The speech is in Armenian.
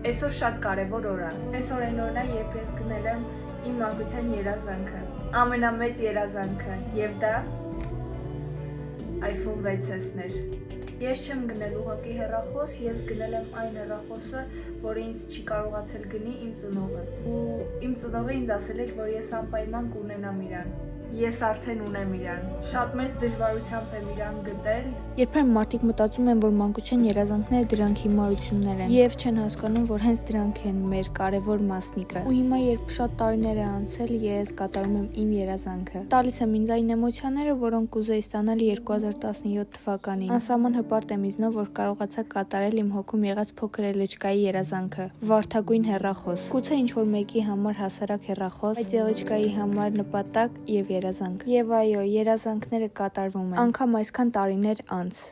Այսօր շատ կարևոր օր է։ Այսօր այն օրն է, երբ ես գնել եմ իմ մանկության երազանքը։ Ամենամեծ երազանքը, եւ դա iPhone 6S-ն էր։ Ես չեմ գնել ուղղակի հեռախոս, ես գնել եմ այն հեռախոսը, որը ինձ չի կարողացել գնի իմ ծնողը։ Ու իմ ծնողը ինձ ասել էր, որ ես անպայման կունենամ իրան։ Ես արդեն ունեմ իրան։ Շատ մեծ դժվարությամբ եմ իրան գտել։ Երբեմն մարդիկ մտածում են, որ մանկության երազանքները դրանք հիմարություններ են եւ չեն հասկանում, որ հենց դրանք են մեր կարևոր մասնիկը։ Ու հիմա, երբ շատ տարիներ է անցել, ես կատարում եմ իմ երազանքը։ Տալիս եմ ինձ այն էմոցիաները, որոնք կուզեի ստանալ 2017 թվականին։ Անսահման հպարտ եմ ինձնով, որ կարողացա կատարել իմ հոգում եղած փոքր ելեչկայի երազանքը՝ վարդագույն հեռախոս։ Գուցե ինչ-որ մեկի համար հասարակ հեռախոս, բայց ելեչկայի համար նպատակ եւ երազանք։ Եվ այո, երազանքները կատարվում են, անգամ այսքան տարիներ անց։